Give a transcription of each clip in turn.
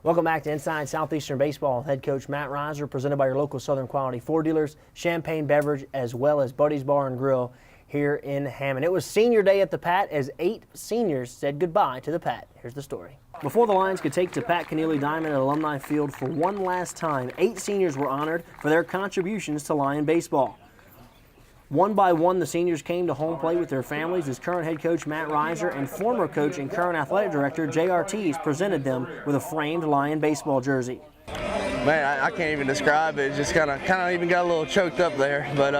Welcome back to Inside Southeastern Baseball. Head coach Matt Reiser, presented by your local Southern Quality Ford dealers, Champagne Beverage, as well as Buddy's Bar and Grill here in Hammond. It was senior day at the Pat as 8 seniors said goodbye to the Pat. Here's the story. Before the Lions could take to Pat Keneally Diamond at Alumni Field for one last time, 8 seniors were honored for their contributions to Lion baseball. One by one, the seniors came to home plate with their families as current head coach Matt Reiser and former coach and current athletic director Jay Ortiz presented them with a framed Lion baseball jersey. Man, I can't even describe it. Just kind of even got a little choked up there. But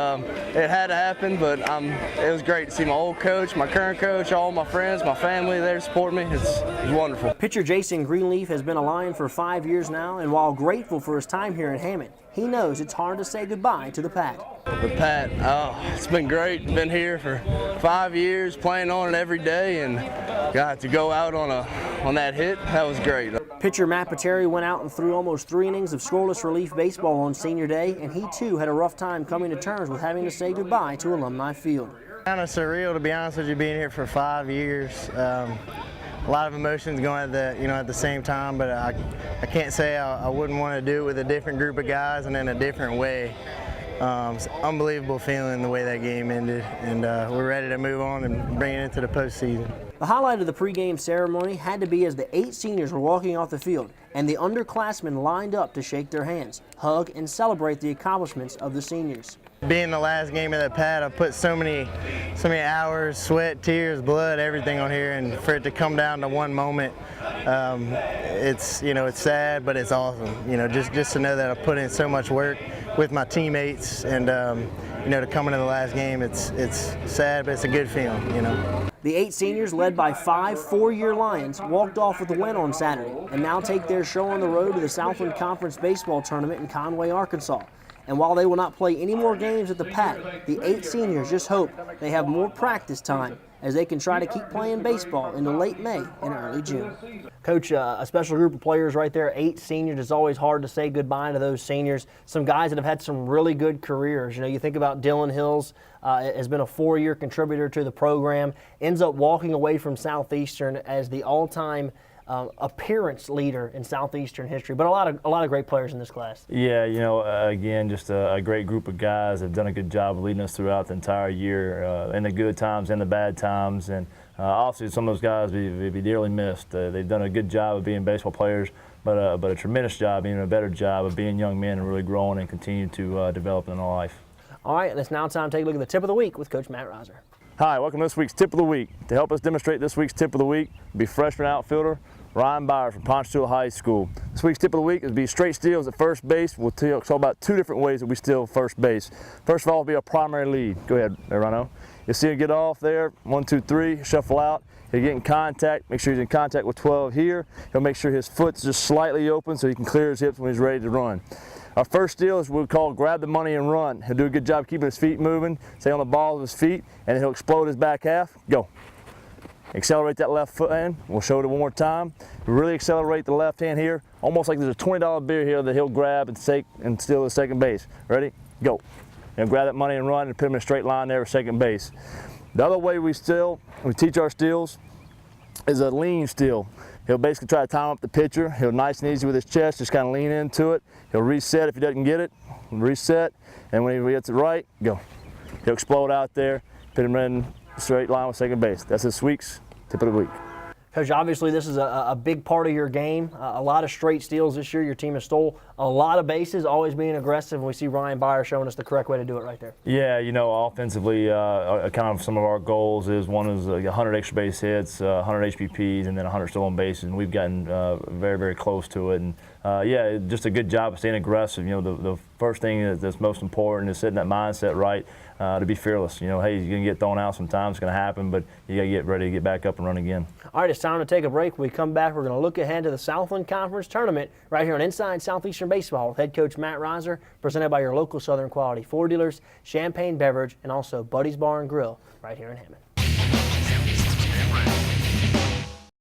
it had to happen. But it was great to see my old coach, my current coach, all my friends, my family there to support me. It's wonderful. Pitcher Jason Greenleaf has been a Lion for 5 years now, and while grateful for his time here in Hammond, he knows it's hard to say goodbye to the Pat. The Pat, it's been great. Been here for 5 years, playing on it every day, and got to go out on that hit. That was great. Pitcher Matt Pateri went out and threw almost 3 innings of scoreless relief baseball on senior day, and he too had a rough time coming to terms with having to say goodbye to Alumni Field. Kind of surreal, to be honest with you, being here for 5 years. A lot of emotions going at the same time, but I can't say I wouldn't want to do it with a different group of guys and in a different way. It's an unbelievable feeling the way that game ended, and we're ready to move on and bring it into the postseason. The highlight of the pregame ceremony had to be as the 8 seniors were walking off the field and the underclassmen lined up to shake their hands, hug, and celebrate the accomplishments of the seniors. Being the last game of the Pat, I put so many hours, sweat, tears, blood, everything on here, and for it to come down to one moment, it's sad, but it's awesome. Just to know that I put in so much work with my teammates, and to come into the last game, it's sad, but it's a good feeling. The 8 seniors, led by 5 four-year Lions, walked off with a win on Saturday and now take their show on the road to the Southland Conference Baseball Tournament in Conway, Arkansas. And while they will not play any more games at the Pat, the 8 seniors just hope they have more practice time as they can try to keep playing baseball into late May and early June. Coach, a special group of players right there, 8 seniors. It's always hard to say goodbye to those seniors. Some guys that have had some really good careers. You think about Dylan Hills, has been a 4-year contributor to the program, ends up walking away from Southeastern as the all-time appearance leader in Southeastern history, but a lot of great players in this class. Yeah, again, just a great group of guys that have done a good job of leading us throughout the entire year, in the good times and the bad times, and obviously some of those guys be dearly missed. They've done a good job of being baseball players, but a tremendous job, even a better job of being young men and really growing and continuing to develop in their life. All right, and it's now time to take a look at the tip of the week with Coach Matt Reiser. Hi, welcome to this week's Tip of the Week. To help us demonstrate this week's Tip of the Week will be freshman outfielder Ryan Byers from Ponchatoula High School. This week's Tip of the Week is be straight steals at first base. We'll talk about 2 different ways that we steal first base. First of all, will be a primary lead. Go ahead, Rano. You'll see him get off there, 1, 2, 3, shuffle out. He'll get in contact, make sure he's in contact with 12 here. He'll make sure his foot's just slightly open so he can clear his hips when he's ready to run. Our first steal is what we call grab the money and run. He'll do a good job keeping his feet moving, stay on the ball of his feet, and he'll explode his back half. Go. Accelerate that left foot in. We'll show it one more time. Really accelerate the left hand here, almost like there's a $20 bill here that he'll grab and take and steal the second base. Ready? Go. And grab that money and run and put him in a straight line there at second base. The other way we teach our steals is a lean steal. He'll basically try to time up the pitcher. He'll nice and easy with his chest, just kind of lean into it. He'll reset if he doesn't get it, reset, and when he gets it right, go. He'll explode out there, put him in a straight line with second base. That's this week's Tip of the Week. Coach, obviously this is a big part of your game. A lot of straight steals this year. Your team has stole a lot of bases, always being aggressive, and we see Ryan Byers showing us the correct way to do it right there. Yeah, offensively, kind of some of our goals is one is 100 extra base hits, 100 HPPs, and then 100 stolen bases, and we've gotten very, very close to it. And just a good job of staying aggressive. The first thing that's most important is setting that mindset right to be fearless. Hey, you're going to get thrown out sometimes, it's going to happen, but you got to get ready to get back up and run again. All right, it's time to take a break. When we come back, we're going to look ahead to the Southland Conference Tournament right here on Inside Southeastern Baseball with head coach Matt Reiser, presented by your local Southern Quality Ford dealers, Champagne Beverage, and also Buddy's Bar and Grill right here in Hammond.